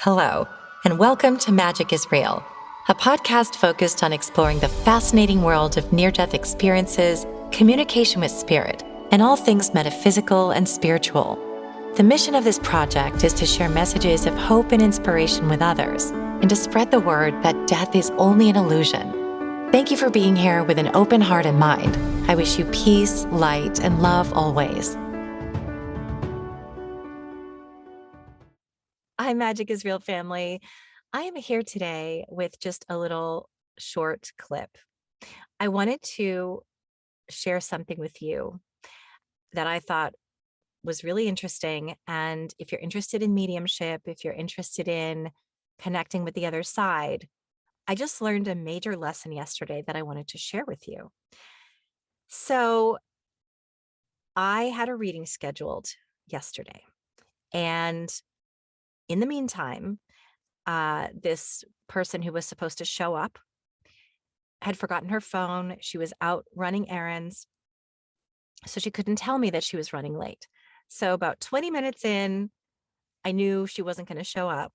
Hello, and welcome to Magic is Real, a podcast focused on exploring the fascinating world of near-death experiences, communication with spirit, and all things metaphysical and spiritual. The mission of this project is to share messages of hope and inspiration with others, and to spread the word that death is only an illusion. Thank you for being here with an open heart and mind. I wish you peace, light, and love always. Hi, Magic is Real family. I am here today with just a little short clip. I wanted to share something with you that I thought was really interesting. And if you're interested in mediumship, if you're interested in connecting with the other side, I just learned a major lesson yesterday that I wanted to share with you. So I had a reading scheduled yesterday. And in the meantime, this person who was supposed to show up had forgotten her phone. She was out running errands, so she couldn't tell me that she was running late. So about 20 minutes in, I knew she wasn't going to show up.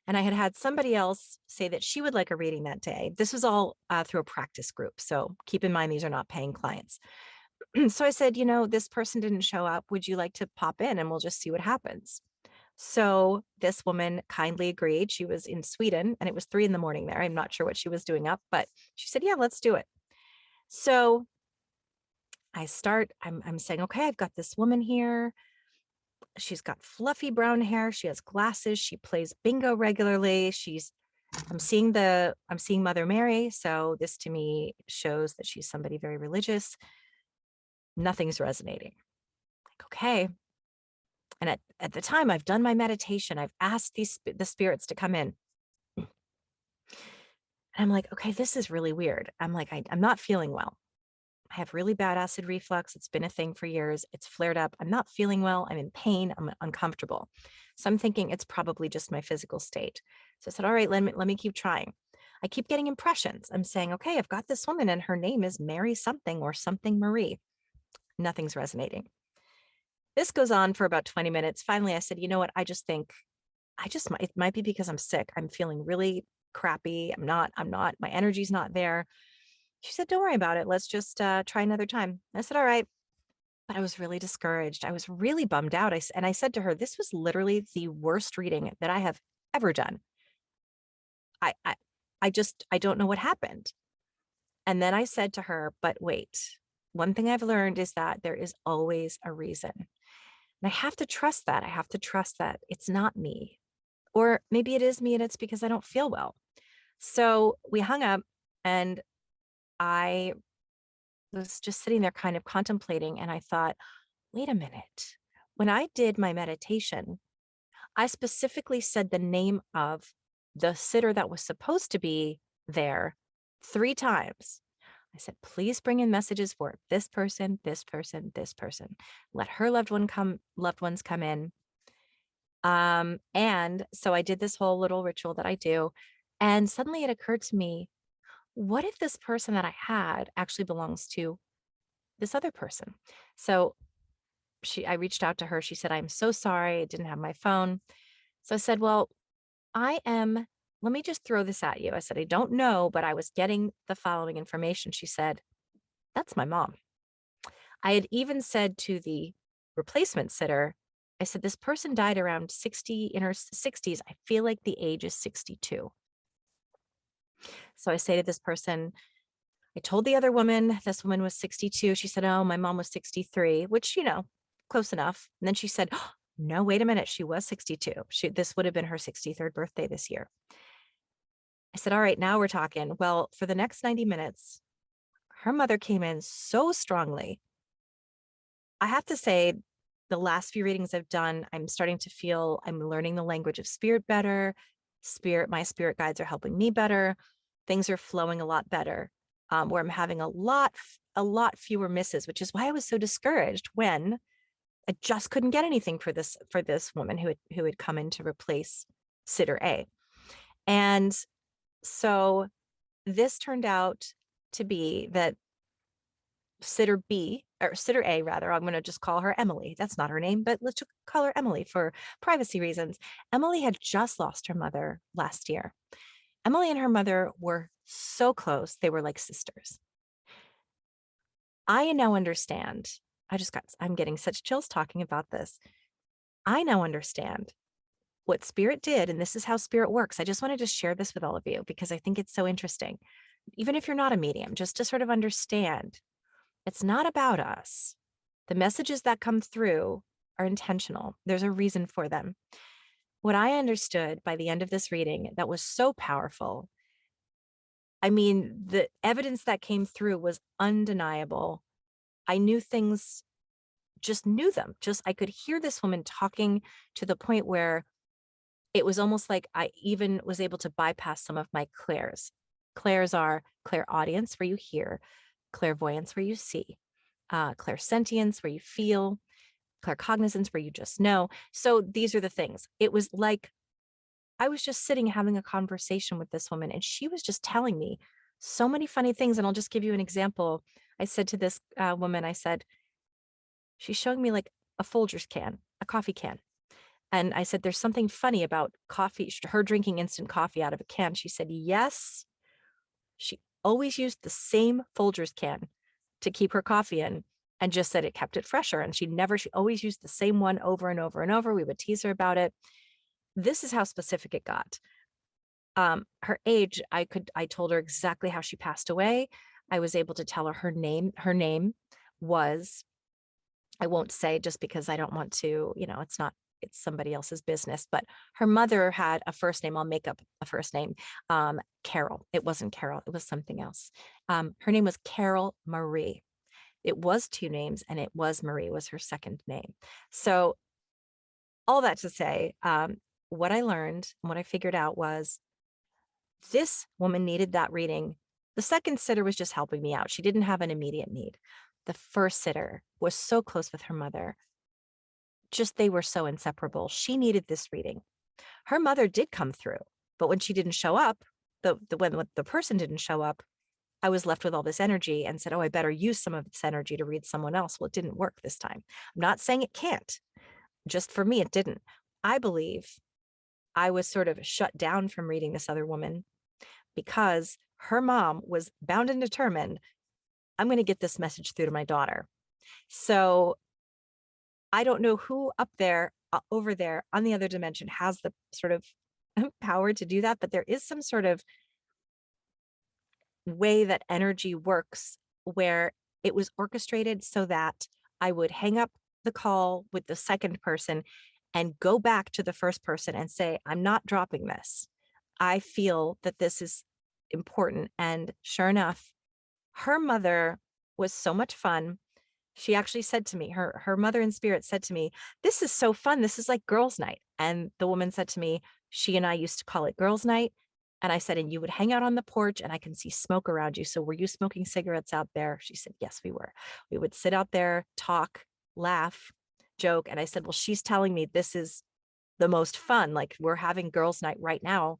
And I had somebody else say that she would like a reading that day. This was all through a practice group. So keep in mind, these are not paying clients. So I said, this person didn't show up. Would you like to pop in and we'll just see what happens? So this woman kindly agreed. She was in Sweden and it was 3 a.m. there. I'm not sure what she was doing up, but she said, yeah, let's do it. So I'm saying, okay, I've got this woman here. She's got fluffy brown hair. She has glasses. She plays bingo regularly. I'm seeing Mother Mary. So this to me shows that she's somebody very religious. Nothing's resonating. Like, okay. And at the time I've done my meditation, I've asked the spirits to come in. And I'm like, okay, this is really weird. I'm like, I'm not feeling well. I have really bad acid reflux. It's been a thing for years. It's flared up. I'm not feeling well. I'm in pain. I'm uncomfortable. So I'm thinking it's probably just my physical state. So I said, all right, let me keep trying. I keep getting impressions. I'm saying, okay, I've got this woman and her name is Mary something or something Marie. Nothing's resonating. This goes on for about 20 minutes. Finally, I said, you know what? It might be because I'm sick. I'm feeling really crappy. I'm not, my energy's not there. She said, don't worry about it. Let's just try another time. I said, all right. But I was really discouraged. I was really bummed out. I said to her, this was literally the worst reading that I have ever done. I don't know what happened. And then I said to her, but wait, one thing I've learned is that there is always a reason. And I have to trust that. I have to trust that it's not me. Or maybe it is me and it's because I don't feel well. So we hung up and I was just sitting there kind of contemplating. And I thought, wait a minute. When I did my meditation, I specifically said the name of the sitter that was supposed to be there 3 times. I said, please bring in messages for this person, this person, this person. Let her loved ones come in. And so I did this whole little ritual that I do. And suddenly it occurred to me, what if this person that I had actually belongs to this other person? So I reached out to her. She said, I'm so sorry. I didn't have my phone. So I said, well, let me just throw this at you. I said, I don't know, but I was getting the following information. She said, that's my mom. I had even said to the replacement sitter, I said, this person died around 60, in her 60s. I feel like the age is 62. So I say to this person, I told the other woman, this woman was 62. She said, oh, my mom was 63, which, close enough. And then she said, oh, no, wait a minute. She was 62. This would have been her 63rd birthday this year. I said, all right, now we're talking. Well, for the next 90 minutes, her mother came in so strongly. I have to say, the last few readings I've done, I'm starting to feel I'm learning the language of spirit better. My spirit guides are helping me better. Things are flowing a lot better, where I'm having a lot fewer misses, which is why I was so discouraged when I just couldn't get anything for this woman who had come in to replace sitter A. And so this turned out to be that sitter B, or sitter A rather. I'm going to just call her Emily. That's not her name, but let's just call her Emily for privacy reasons. Emily had just lost her mother last year. Emily and her mother were so close. They were like sisters. I now understand. I'm getting such chills talking about this. I now understand what spirit did. And this is how spirit works. I just wanted to share this with all of you because I think it's so interesting. Even if you're not a medium, just to sort of understand, it's not about us. The messages that come through are intentional. There's a reason for them. What I understood by the end of this reading that was so powerful, I mean, the evidence that came through was undeniable. I knew things, just knew them. Just I could hear this woman talking to the point where it was almost like I even was able to bypass some of my clairs. Clairs are clairaudience, where you hear, clairvoyance, where you see, clairsentience, where you feel, claircognizance, where you just know. So these are the things. It was like I was just sitting having a conversation with this woman, and she was just telling me so many funny things. And I'll just give you an example. I said to this woman, I said, she's showing me like a Folgers can, a coffee can. And I said, there's something funny about coffee, her drinking instant coffee out of a can. She said, yes. She always used the same Folgers can to keep her coffee in and just said it kept it fresher. And she always used the same one over and over and over. We would tease her about it. This is how specific it got. Her age, I told her exactly how she passed away. I was able to tell her her name. Her name was, I won't say just because I don't want to, it's somebody else's business, but her mother had a first name. I'll make up a first name. Carol. It wasn't Carol. It was something else. Her name was Carol Marie. It was two names, and it was Marie was her second name. So all that to say, what I learned and what I figured out was this woman needed that reading. The second sitter was just helping me out. She didn't have an immediate need. The first sitter was so close with her mother. Just they were so inseparable. She needed this reading. Her mother did come through, but when she didn't show up, when the person didn't show up, I was left with all this energy and said, oh, I better use some of this energy to read someone else. Well, it didn't work this time. I'm not saying it can't. Just for me, it didn't. I believe I was sort of shut down from reading this other woman because her mom was bound and determined, I'm going to get this message through to my daughter. So I don't know who up there, over there on the other dimension has the sort of power to do that, but there is some sort of way that energy works where it was orchestrated so that I would hang up the call with the second person and go back to the first person and say, I'm not dropping this. I feel that this is important. And sure enough, her mother was so much fun. She actually said to me, her mother in spirit said to me, this is so fun. This is like girls' night. And the woman said to me, she and I used to call it girls' night. And I said, and you would hang out on the porch and I can see smoke around you. So were you smoking cigarettes out there? She said, yes, we were. We would sit out there, talk, laugh, joke. And I said, well, she's telling me this is the most fun. Like we're having girls' night right now.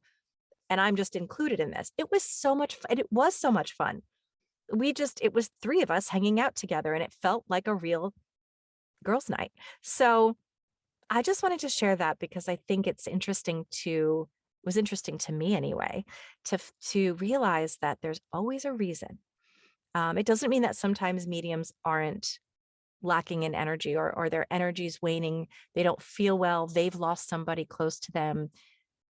And I'm just included in this. It was so much fun. It was so much fun. It was three of us hanging out together and it felt like a real girls' night. So I just wanted to share that because I think it's was interesting to me anyway, to realize that there's always a reason. It doesn't mean that sometimes mediums aren't lacking in energy or their energy's waning. They don't feel well. They've lost somebody close to them.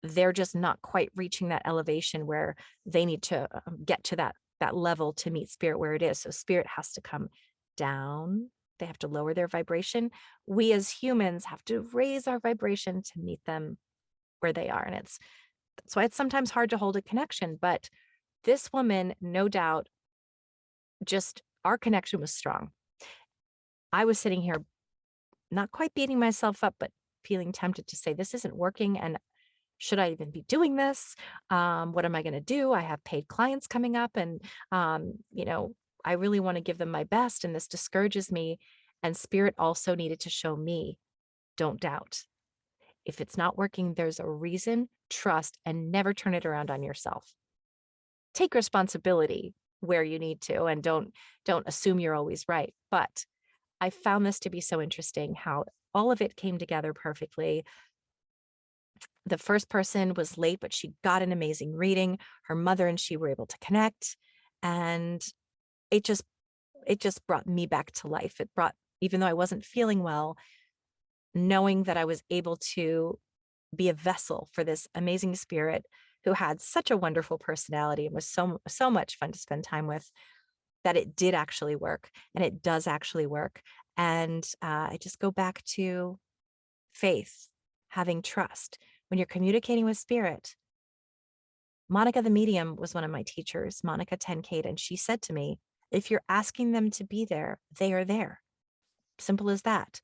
They're just not quite reaching that elevation where they need to get to that level to meet spirit where it is. So spirit has to come down. They have to lower their vibration. We as humans have to raise our vibration to meet them where they are. And that's why it's sometimes hard to hold a connection. But this woman, no doubt, just our connection was strong. I was sitting here not quite beating myself up, but feeling tempted to say, this isn't working. And should I even be doing this? What am I going to do? I have paid clients coming up and, I really want to give them my best. And this discourages me. And spirit also needed to show me, don't doubt. If it's not working, there's a reason, trust, and never turn it around on yourself. Take responsibility where you need to, and don't assume you're always right. But I found this to be so interesting how all of it came together perfectly. The first person was late, but she got an amazing reading. Her mother and she were able to connect, and it just it just brought me back to life. It brought, even though I wasn't feeling well, knowing that I was able to be a vessel for this amazing spirit who had such a wonderful personality and was so much fun to spend time with, that it did actually work, and it does actually work. And I just go back to faith, having trust. When you're communicating with spirit, Monica the medium was one of my teachers, Monica Tenkate, and she said to me, if you're asking them to be there, they are there. Simple as that.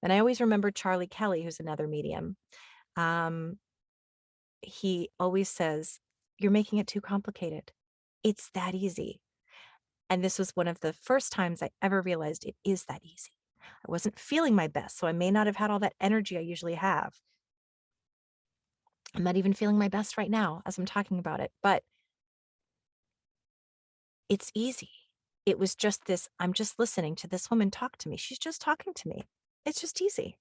And I always remember Charlie Kelly, who's another medium. Um, he always says, you're making it too complicated. It's that easy. And this was one of the first times I ever realized it is that easy. I wasn't feeling my best, so I may not have had all that energy I usually have. I'm not even feeling my best right now as I'm talking about it, but it's easy. It was just this, I'm just listening to this woman talk to me. She's just talking to me. It's just easy.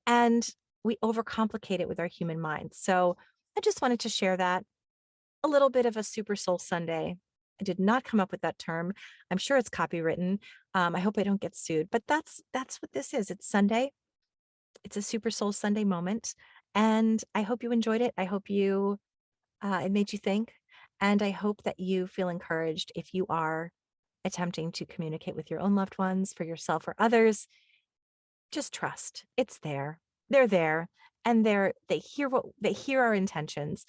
And we overcomplicate it with our human minds. So I just wanted to share that, a little bit of a Super Soul Sunday. I did not come up with that term. I'm sure it's copywritten. I hope I don't get sued, but that's what this is. It's Sunday. It's a Super Soul Sunday moment. And I hope you enjoyed it. I hope you it made you think. And I hope that you feel encouraged if you are attempting to communicate with your own loved ones, for yourself or others. Just trust. It's there. They're there. And they hear our intentions.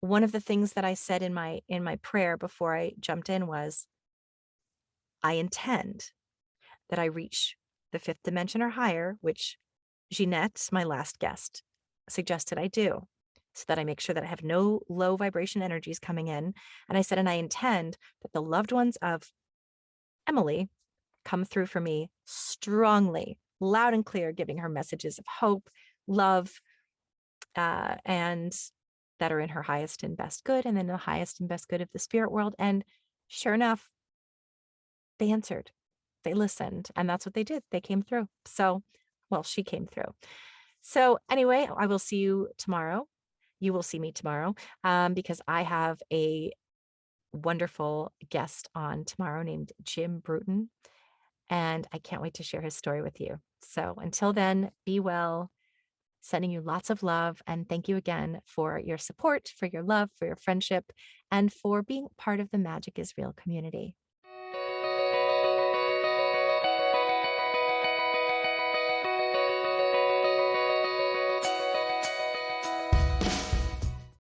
One of the things that I said in my prayer before I jumped in was, I intend that I reach the fifth dimension or higher, which Jeanette, my last guest, suggested I do, so that I make sure that I have no low vibration energies coming in. And I said, and I intend that the loved ones of Emily come through for me strongly, loud and clear, giving her messages of hope, love, and that are in her highest and best good, and then the highest and best good of the spirit world. And sure enough, they answered, they listened, and that's what they did. They came through. So, well, she came through. So anyway, I will see you tomorrow. You will see me tomorrow, because I have a wonderful guest on tomorrow named Jim Bruton, and I can't wait to share his story with you. So until then, be well, sending you lots of love, and thank you again for your support, for your love, for your friendship, and for being part of the Magic is Real community.